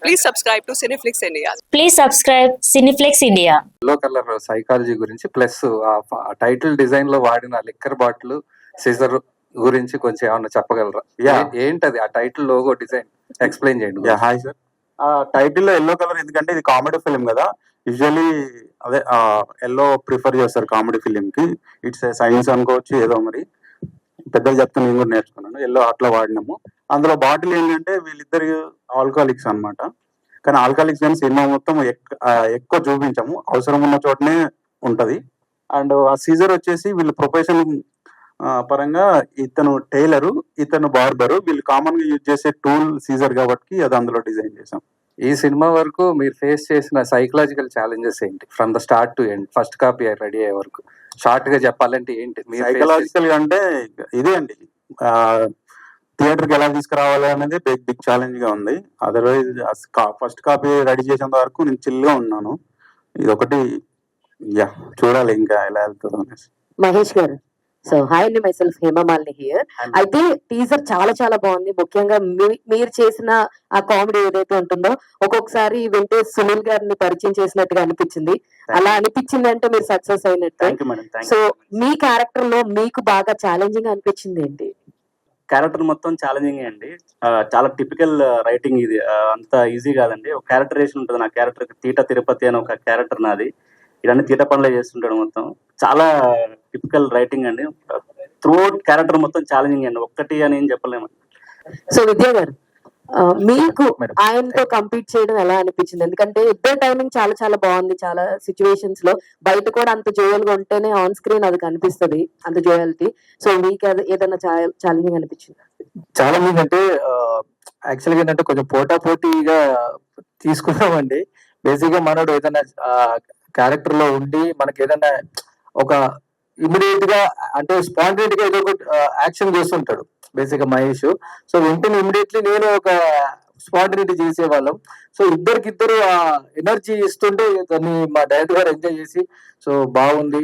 Please subscribe to Cineflix India. Please subscribe Cineflix India. Yellow colour psychology గురించి plus ఆ title design లో వాడిన liquor bottle scissor గురించి కొంచెం ఏమన్నా చెప్పగలరా? ఏంటది ఆ టైటిల్ లోగో డిజైన్ ఎక్స్ప్లెయిన్ చేయండి. Hi sir. టైటిల్ లో ఎల్లో కలర్ ఎందుకంటే ఇది కామెడీ ఫిలిం కదా, యూజువల్లీ అదే ఎల్లో ప్రిఫర్ చేస్తారు కామెడీ ఫిలిం కి. ఇట్స్ సైన్స్ అనుకోవచ్చు, ఏదో మరి పెద్దలు చెప్తే నేను కూడా నేర్చుకున్నాను. ఎల్లో అట్లా వాడినాము. అందులో బాటిల్ ఏంటంటే వీళ్ళిద్దరు ఆల్కహాలిక్స్ అన్నమాట. కానీ ఆల్కహాలిక్స్ కానీ సినిమా మొత్తం ఎక్కువ చూపించాము, అవసరం ఉన్న చోటనే ఉంటది. అండ్ ఆ సీజర్ వచ్చేసి వీళ్ళు ప్రొఫెషన్ పరంగా ఇతను టైలరు, ఇతను బార్బరు, వీళ్ళు కామన్ గా యూజ్ చేసే టూల్ సీజర్ కాబట్టి అది అందులో డిజైన్ చేసాం. ఈ సినిమా వరకు మీరు ఫేస్ చేసిన సైకలాజికల్ ఛాలెంజెస్ ఏంటి? From the start to end, first copy ready అయ్యే వరకు షార్ట్ గా చెప్పాలంటే ఏంటి? సైకలాజికల్ గా అంటే ఇదే అండి, థియేటర్ కి ఎలా తీసుకురావాలి అనేది బిగ్ ఛాలెంజ్ గా ఉంది. అదర్వైజ్ ఫస్ట్ కాపీ రెడీ చేసేంత వరకు నేను చిల్ గా ఉన్నాను. ఇది ఒకటి చూడాలి ఇంకా ఎలా వెళ్తుందో అనేసి. మహేష్ గారు, సో హాయ్ అండి, మై సెల్ఫ్ హేమమాలిని హియర్. అయితే టీజర్ చాలా చాలా బాగుంది. ముఖ్యంగా మీరు చేసిన ఆ కామెడీ ఏదైతే ఉంటుందో ఒక్కొక్కసారి వింటే సునీల్ గారిని పరిచయం చేసినట్టుగా అనిపించింది. అలా అనిపించింది అంటే మీరు సక్సెస్ అయినట్టు. సో మీ క్యారెక్టర్ లో మీకు బాగా ఛాలెంజింగ్ అనిపించింది ఏంటి? క్యారెక్టర్ మొత్తం ఛాలెంజింగ్ అండి. చాలా టిపికల్ రైటింగ్ ఇది, అంత ఈజీ కాదండి. ఒక క్యారెక్టరేషన్ ఉంటుంది. నా క్యారెక్టర్ తీట తిరుపతి అని ఒక క్యారెక్టర్ నాది. ఇవన్నీ తీట పనులే చేస్తుంటాడు. మొత్తం చాలా టిపికల్ రైటింగ్ అండి. త్రూఅవుట్ క్యారెక్టర్ మొత్తం ఛాలెంజింగ్ అండి, ఒక్కటి అని ఏం చెప్పలేము. సో విద్యా గారు, మీకు ఆయనతో కంపీట్ చేయడం ఎలా అనిపించింది? ఎందుకంటే ఇద్దరు టైమింగ్ చాలా చాలా బాగుంది. చాలా సిచ్యువేషన్స్ లో బయట కూడా అంత జోయల్ గా ఉంటేనే ఆన్ స్క్రీన్ అది కనిపిస్తుంది, అంత జోయాలిటీ. సో మీకు ఏదైనా ఛాలెంజింగ్ అనిపించింది? ఛాలెంజింగ్ అంటే యాక్చువల్గా ఏంటంటే కొంచెం పోటాపోటీగా తీసుకున్నామండి. బేసిక్ గా మనోడు ఏదైనా క్యారెక్టర్ లో ఉండి మనకి ఏదైనా ఒక ఇమీడియట్ గా అంటే స్పాంటేనియస్ గా ఏదో ఒక యాక్షన్ చేస్తుంటాడు బేసిక్ గా మహేష్. సో వెంటనే ఇమీడియట్లీ నేను ఒక స్పాంటేనిటీ చేసేవాళ్ళం. సో ఇద్దరు ఆ ఎనర్జీ ఇస్తుంటే దాన్ని మా డైరెక్టర్ గారు ఎంజాయ్ చేసి సో బాగుంది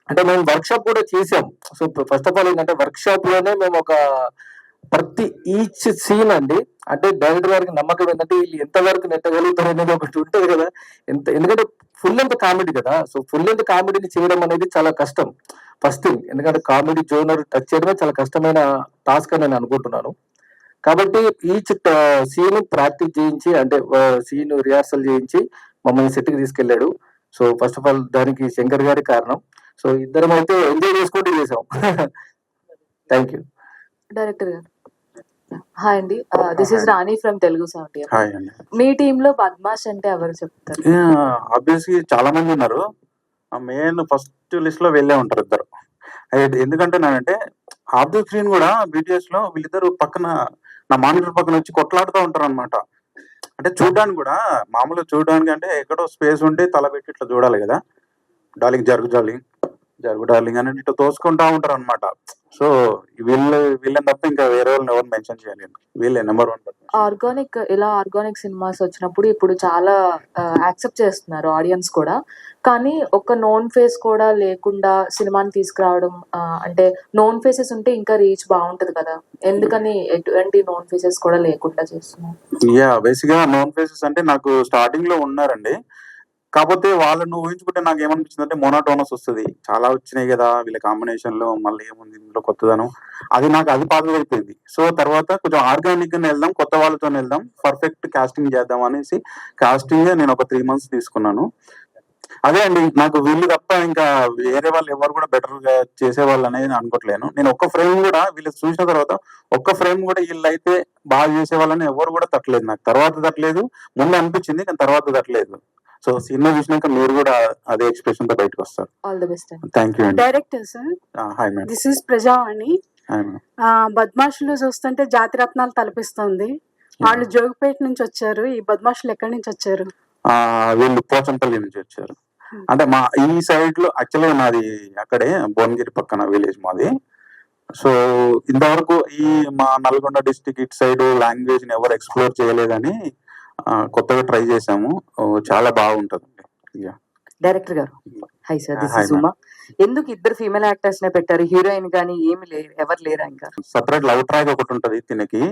అంటే మేము వర్క్ షాప్ కూడా చేసాం. సో ఫస్ట్ ఆఫ్ ఆల్ ఏంటంటే వర్క్ షాప్ లోనే మేము ఒక ప్రతి ఈచ్ సీన్ అండి, అంటే డైరెక్టర్ గారికి నమ్మకం ఏంటంటే వీళ్ళు ఎంతవరకు నెట్టగలుగుతారు అనేది ఒకటి ఉంటుంది కదా. ఎందుకంటే ఫుల్ లెంత్ కామెడీ కదా. సో ఫుల్ లెంత్ కామెడీని చేయడం అనేది చాలా కష్టం ఫస్ట్ థింగ్. ఎందుకంటే కామెడీ జోనర్ టచ్ చేయడమే చాలా కష్టమైన టాస్క్ అని నేను అనుకుంటున్నాను. కాబట్టి ఈచ్ సీన్ ప్రాక్టీస్ చేయించి అంటే సీన్ రిహార్సల్ చేయించి మమ్మల్ని సెట్కి తీసుకెళ్లాడు. సో ఫస్ట్ ఆఫ్ ఆల్ దానికి శంకర్ గారి కారణం. సో ఇద్దరం అయితే ఎంజాయ్ చేసుకుంటూ చేసాం. Thank you. డైరెక్టర్ గారు హాయ్ అండి, this is Rani from Telugu sound. Hi అండి. మీ టీమ్ లో బద్మాష్ అంటే ఎవరు చెప్తారు? ఆబ్వియస్లీ చాలా మంది ఉన్నారు. మెయిన్ ఫస్ట్ లిస్ట్ లో వెళ్ళే ఉంటారు ఇద్దరు. ఎందుకంటే నేనంటే ఆఫ్ ది స్క్రీన్ కూడా బీటీఎస్ లో వీళ్ళిద్దరు పక్కన నా మానిటర్ పక్కన వచ్చి కొట్లాడుతూ ఉంటారు అనమాట. అంటే చూడడానికి కూడా మామూలుగా చూడడానికి అంటే ఎక్కడో స్పేస్ ఉంటే తల పెట్టి ఇట్లా చూడాలి కదా, డార్లింగ్ జరుగు డార్లింగ్ అని ఇట్లా తోసుకుంటా ఉంటారు అనమాట. సో వీళ్ళని తప్ప ఇంకా వేరే వాళ్ళని ఎవరు మెన్షన్ చేయలేదు, వీళ్ళే నెంబర్ 1. ఆర్గానిక్ సినిమాస్ వచ్చినప్పుడు ఇప్పుడు చాలా యాక్సెప్ట్ చేస్తున్నారు ఆడియన్స్ కూడా. కానీ ఒక నోన్ ఫేస్ కూడా లేకుండా సినిమాని తీసుకురావడం, అంటే నోన్ ఫేసెస్ ఉంటే ఇంకా రీచ్ బాగుంటది కదా, ఎందుకని ఎటువంటి నోన్ ఫేసెస్ కూడా లేకుండా చేస్తున్నారు? బేసిక్ గా నోన్ ఫేసెస్ అంటే నాకు స్టార్టింగ్ లో ఉన్నారండి. కాకపోతే వాళ్ళను ఊహించుకుంటే నాకు ఏమనిపించింది అంటే మోనోటోనస్ వస్తుంది. చాలా వచ్చినాయి కదా వీళ్ళ కాంబినేషన్ లో, మళ్ళీ ఏముంది ఇందులో కొత్తదనం, అది పాత అయిపోయింది. సో తర్వాత కొంచెం ఆర్గానిక్ గా వెళ్దాం, కొత్త వాళ్ళతో వెళ్దాం, పర్ఫెక్ట్ కాస్టింగ్ చేద్దాం అనేసి కాస్టింగ్ నేను ఒక 3 months తీసుకున్నాను. అదే అండి, నాకు వీళ్ళు తప్ప ఇంకా వేరే వాళ్ళు ఎవరు కూడా బెటర్ గా చేసేవాళ్ళు అనేది అనుకోవట్లేను. నేను ఒక్క ఫ్రేమ్ కూడా వీళ్ళు చూసిన తర్వాత ఒక్క ఫ్రేమ్ కూడా వీళ్ళు అయితే బాగా చేసేవాళ్ళని ఎవరు కూడా తట్టలేదు. నాకు తర్వాత తట్టలేదు, ముందు అనిపించింది కానీ తర్వాత తట్టలేదు. సో సినిమా చూసినాక మీరు కూడా అదే ఎక్స్ప్రెషన్ తో బయటకు వస్తారు. All the best. Thank you. Director sir, hi madam. This is Prajavani. బద్మాషులు చూస్తుంటే జాతి రత్నాలు తలపిస్తుంది. వాళ్ళు జోగిపేట నుంచి వచ్చారు. ఈ బద్మాషులు ఎక్కడి నుంచి వచ్చారు? వీళ్ళు పోచంపల్లి నుంచి వచ్చారు. అంటే మా ఈ సైడ్ లో యాక్చువల్గా నాది అక్కడే భువనగిరి పక్కన విలేజ్ మాది. సో ఇంతవరకు ఈ మా నల్గొండ డిస్టిక్ ఇటు సైడ్ లాంగ్వేజ్ ని ఎవరు ఎక్స్ప్లోర్ చేయలేదని కొత్తగా ట్రై చేసాము. చాలా బాగుంటది. డైరెక్టర్ గారు high sir, this is Uma. ఎందుకు ఇద్దరు ఫీమేల్ యాక్టర్స్ నే పెట్టారు? హీరోయిన్ గానీ ఏమి లేరు, ఎవరు లేరా? ఇంకా సపరేట్ లవ్ ట్రాక్ ఒకటి ఉంటది తినకి,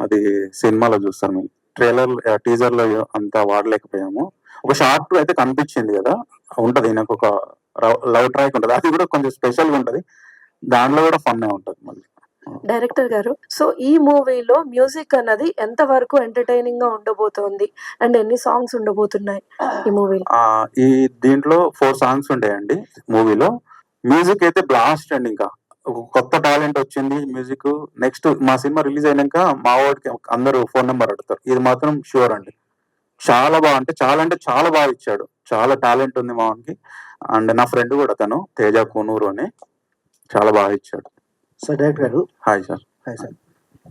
అది సినిమాలో చూస్తారు మీరు. ట్రైలర్ టీజర్ లో అంత వాడలేకపోయాము. ఒక షార్ట్ అయితే కనిపించింది కదా, ఉంటది నాకు ఒక లవ్ ట్రాక్ ఉంటది, అది కూడా కొంచెం స్పెషల్ గా ఉంటది, దాంట్లో కూడా ఫన్ ఉంటది మళ్ళీ. డైరెక్టర్ గారు, సో ఈ మూవీలో మ్యూజిక్ అన్నది ఎంత వరకు ఎంటర్టైనింగ్ గా ఉండబోతోంది అండ్ ఎన్ని సాంగ్స్ ఉండబోతున్నాయి ఈ మూవీలో? ఈ దీంట్లో 4 సాంగ్స్ ఉంటాయండి మూవీలో. మ్యూజిక్ అయితే బ్లాస్ట్ అండి. ఇంకా ఒక కొత్త టాలెంట్ వచ్చింది మ్యూజిక్. నెక్స్ట్ మా సినిమా రిలీజ్ అయినాక మా వాడికి అందరూ ఫోన్ నెంబర్ అడుగుతారు, ఇది మాత్రం షూర్ అండి. చాలా బాగా అంటే చాలా బాగా ఇచ్చాడు, చాలా టాలెంట్ ఉంది మా వానికి. అండ్ నా ఫ్రెండ్ కూడా తను తేజ కూనూరు అని, చాలా బాగా ఇచ్చాడు. సార్ డైరెక్టర్ గారు, hi sir. Hi sir.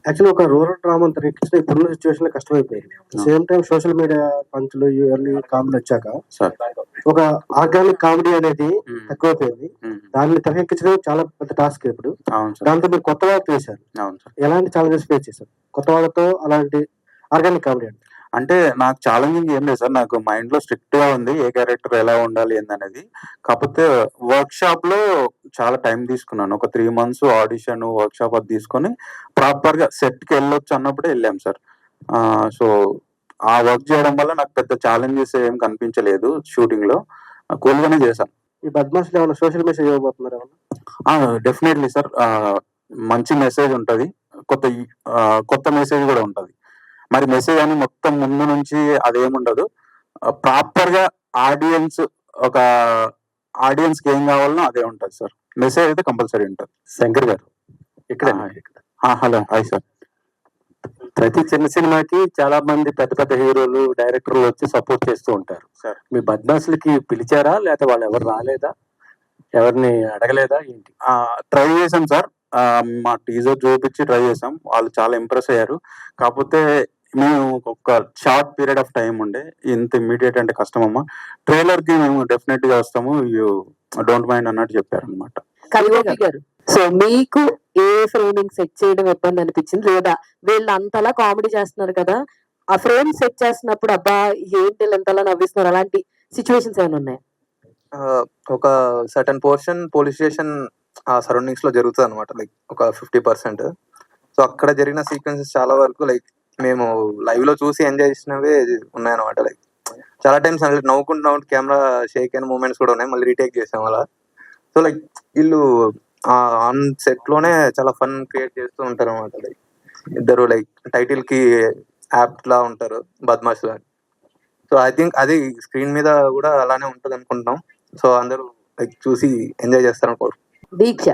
Actually ఒక రూరల్ డ్రామా తెరకెక్కించిన ఇప్పుడున్న సిచ్యువేషన్ లో కష్టమైపోయింది. సేమ్ టైం సోషల్ మీడియా పంచులు ఇవన్నీ కామెడీ వచ్చాక సార్ ఒక ఆర్గానిక్ కామెడీ అనేది తక్కువైపోయింది. దాన్ని తెరకెక్కించడం చాలా పెద్ద టాస్క్ ఇప్పుడు. అవును సార్. దాంతో మీరు కొత్త వాళ్ళతో చేశారు, అవును సార్. ఎలాంటి ఛాలెంజెస్ ఫేస్ చేశారు కొత్త వాళ్ళతో అలాంటి ఆర్గానిక్ కామెడీ? అంటే నాకు ఛాలెంజింగ్ ఏం లేదు సార్, నాకు మైండ్ లో స్ట్రిక్ట్ గా ఉంది ఏ క్యారెక్టర్ ఎలా ఉండాలి ఏందనేది. కాకపోతే వర్క్ షాప్ లో చాలా టైం తీసుకున్నాను, ఒక 3 months ఆడిషన్ వర్క్ షాప్ అది తీసుకొని ప్రాపర్ గా సెట్ కి వెళ్ళొచ్చు అన్నప్పుడే వెళ్ళాం సార్. సో ఆ వర్క్ చేయడం వల్ల నాకు పెద్ద ఛాలెంజెస్ ఏం కనిపించలేదు, షూటింగ్ లో కూల్ గానే చేశాను. ఈ బద్మాష్లో ఏమైనా సోషల్ మెసేజ్ ఇవ్వబోతున్నారు ఏమన్నా? డెఫినెట్లీ సార్, మంచి మెసేజ్ ఉంటది, కొత్త మెసేజ్ కూడా ఉంటది. మరి మెసేజ్ అని మొత్తం ముందు నుంచి అదేముండదు, ప్రాపర్ గా ఒక ఆడియన్స్ కి ఏం కావాలనో అదే ఉంటది సార్. మెసేజ్ అయితే కంపల్సరీ ఉంటది. శంకర్ గారు ఇక్కడ హలో, హాయ్ సార్. ప్రతి చిన్న సినిమాకి చాలా మంది పెద్ద పెద్ద హీరోలు డైరెక్టర్లు వచ్చి సపోర్ట్ చేస్తూ ఉంటారు. సార్ మీ బద్మాసులకి పిలిచారా, లేకపోతే వాళ్ళు ఎవరు రాలేదా, ఎవరిని అడగలేదా ఏంటి? ట్రై చేసాం సార్, మా టీజర్ చూపించి ట్రై చేసాం, వాళ్ళు చాలా ఇంప్రెస్ అయ్యారు. కాకపోతే మేము ఒక షార్ట్ పీరియడ్ ఆఫ్ టైం ఉండే, ఇంత ఇమ్మీడియట్ అంటే కష్టం అమ్మా, ట్రైలర్ కి మేము డెఫినెట్ గా వస్తాము, యూ డోంట్ మైండ్ అన్నట్టు చెప్పారు అనమాట. కవిగోపి గారు, సో మీకు ఏ ఫ్రేమింగ్ సెట్ చేయడం ఇబ్బంది అనిపించింది, లేదా వీళ్ళు అంతలా కామెడీ చేస్తున్నారు కదా, ఆ ఫ్రేమ్ సెట్ చేస్తున్నప్పుడు అబ్బా ఏంటి వీళ్ళు ఎంతలా నవ్విస్తున్నారు, అలాంటి సిచ్యువేషన్స్ ఏమైనా ఉన్నాయా? ఒక సర్టన్ పోర్షన్ పోలీస్ స్టేషన్ ఆ సరౌండింగ్స్ లో జరుగుతుంది అనమాట, లైక్ ఒక 50%. సో అక్కడ జరిగిన సీక్వెన్సెస్ చాలా వరకు లైక్ మేము లైవ్ లో చూసి ఎంజాయ్ చేసినవే ఉన్నాయన్నమాట. లైక్ చాలా టైమ్స్ నవ్వుకుంటూ కెమెరా షేక్ అయిన మూమెంట్స్ కూడా ఉన్నాయి, మళ్ళీ రీటేక్ చేసాం అలా. సో లైక్ వీళ్ళు ఆన్ సెట్ లోనే చాలా ఫన్ క్రియేట్ చేస్తూ ఉంటారు అనమాట. లైక్ ఇద్దరు లైక్ టైటిల్ కి యాప్ట్ లా ఉంటారు, బద్మాష్ లా. సో ఐ థింక్ అది స్క్రీన్ మీద కూడా అలానే ఉంటది అనుకుంటున్నాం. సో అందరూ లైక్ చూసి ఎంజాయ్ చేస్తారు అనుకోరు. దీక్ష,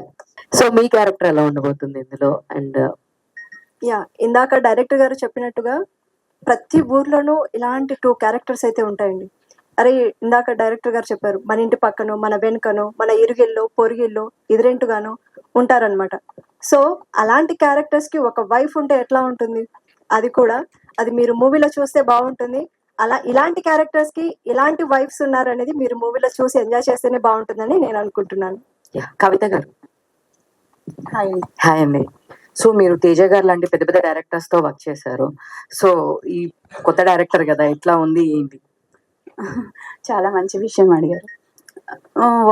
సో మీ క్యారెక్టర్ ఎలా ఉండబోతుంది ఇందులో? అండ్ ఇందాక డైరెక్టర్ గారు చెప్పినట్టుగా ప్రతి ఊర్లోనూ ఇలాంటి 2 క్యారెక్టర్స్ అయితే ఉంటాయండి. అరే ఇందాక డైరెక్టర్ గారు చెప్పారు, మన ఇంటి పక్కనో మన వెనుకనో మన ఇరుగిల్లో పొరుగిల్లో ఎదురెంటుగానో ఉంటారనమాట. సో అలాంటి క్యారెక్టర్స్ కి ఒక వైఫ్ ఉంటే ఎట్లా ఉంటుంది, అది మీరు మూవీలో చూస్తే బాగుంటుంది. ఇలాంటి క్యారెక్టర్స్ కి ఇలాంటి వైఫ్స్ ఉన్నారనేది మీరు మూవీలో చూసి ఎంజాయ్ చేస్తేనే బాగుంటుందని నేను అనుకుంటున్నాను. కవిత గారు, హాయ్ అండి. సో మీరు తేజ గారు లాంటి పెద్ద పెద్ద డైరెక్టర్స్ తో వర్క్ చేశారు. సో ఈ కొత్త డైరెక్టర్ కదా, ఎట్లా ఉంది ఏంటి? చాలా మంచి విషయం అడిగారు.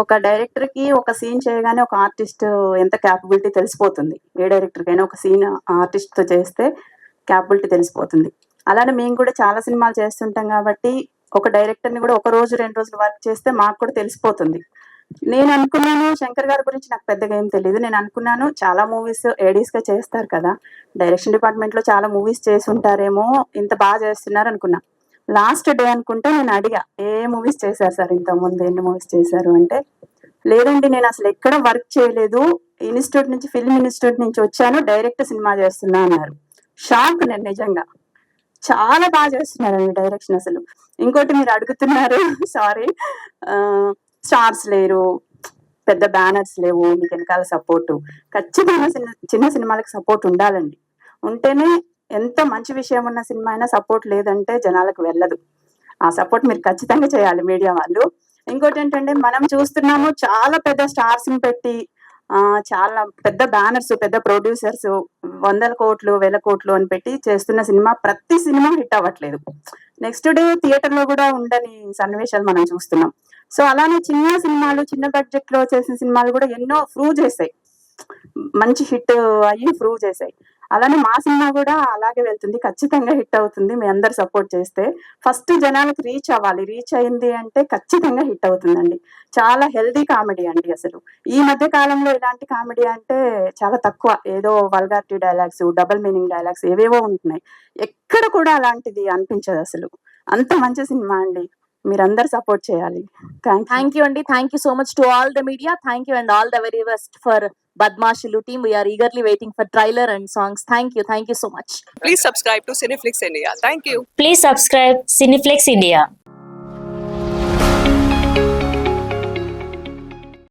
ఒక డైరెక్టర్ కి ఒక సీన్ చేయగానే ఒక ఆర్టిస్ట్ ఎంత క్యాపబిలిటీ తెలిసిపోతుంది. ఏ డైరెక్టర్ కైనా ఒక సీన్ ఆర్టిస్ట్ తో చేస్తే క్యాపబిలిటీ తెలిసిపోతుంది. అలానే మేము కూడా చాలా సినిమాలు చేస్తుంటాం కాబట్టి ఒక డైరెక్టర్ ని కూడా 1 రోజు 2 రోజులు వర్క్ చేస్తే మాకు కూడా తెలిసిపోతుంది. నేను అనుకున్నాను శంకర్ గారి గురించి నాకు పెద్దగా ఏం తెలియదు. నేను అనుకున్నాను చాలా మూవీస్ ఏడీస్ గా చేస్తారు కదా, డైరెక్షన్ డిపార్ట్మెంట్ లో చాలా మూవీస్ చేసి ఉంటారేమో, ఇంత బాగా చేస్తున్నారు అనుకున్నా. లాస్ట్ డే అనుకుంటే నేను అడిగా, ఏ మూవీస్ చేశారు సార్ ఇంతకుముందు, ఎన్ని మూవీస్ చేశారు అంటే, లేదండి నేను అసలు ఎక్కడ వర్క్ చేయలేదు, ఫిల్మ్ ఇన్స్టిట్యూట్ నుంచి వచ్చాను, డైరెక్ట్ సినిమా చేస్తున్నా అన్నారు. షాక్ నేను నిజంగా. చాలా బాగా చేస్తున్నారండి డైరెక్షన్ అసలు. ఇంకోటి మీరు అడుగుతున్నారు, సారీ, స్టార్స్ లేరు, పెద్ద బ్యానర్స్ లేవు, మీకు వెనకాల సపోర్ట్. ఖచ్చితంగా చిన్న సినిమాలకు సపోర్ట్ ఉండాలండి. ఉంటేనే ఎంత మంచి విషయం ఉన్న సినిమా అయినా సపోర్ట్ లేదంటే జనాలకు వెళ్ళదు. ఆ సపోర్ట్ మీరు ఖచ్చితంగా చేయాలి మీడియా వాళ్ళు. ఇంకోటి ఏంటంటే మనం చూస్తున్నాము చాలా పెద్ద స్టార్స్ ని పెట్టి చాలా పెద్ద బ్యానర్స్, పెద్ద ప్రొడ్యూసర్స్ 100 కోట్లు 1000 కోట్లు అని పెట్టి చేస్తున్న సినిమా, ప్రతి సినిమా హిట్ అవ్వట్లేదు. నెక్స్ట్ డే థియేటర్ లో కూడా ఉండని సన్నివేశాలు మనం చూస్తున్నాం. సో అలానే చిన్న సినిమాలు, చిన్న బడ్జెట్ లో చేసిన సినిమాలు కూడా ఎన్నో ప్రూవ్ చేశాయి, మంచి హిట్ అయ్యి ప్రూవ్ చేశాయి. అలానే మా సినిమా కూడా అలాగే వెళ్తుంది, ఖచ్చితంగా హిట్ అవుతుంది మీ అందరు సపోర్ట్ చేస్తే. ఫస్ట్ జనాలకు రీచ్ అవ్వాలి, రీచ్ అయింది అంటే ఖచ్చితంగా హిట్ అవుతుందండి. చాలా హెల్దీ కామెడీ అండి. అసలు ఈ మధ్య కాలంలో ఇలాంటి కామెడీ అంటే చాలా తక్కువ, ఏదో vulgarity dialogues, double meaning dialogues ఏవేవో ఉంటున్నాయి. ఎక్కడ కూడా అలాంటిది అనిపించదు అసలు. అంత మంచి సినిమా అండి, మీరందరు సపోర్ట్ చేయాలి. Thank you. Thank you, Andy. Thank you so much to all the media. Thank you and all the very best for Badmashilu team. We are eagerly waiting for trailer and songs. Thank you so much. Please subscribe to Cineflix India. Thank you. Please subscribe Cineflex India.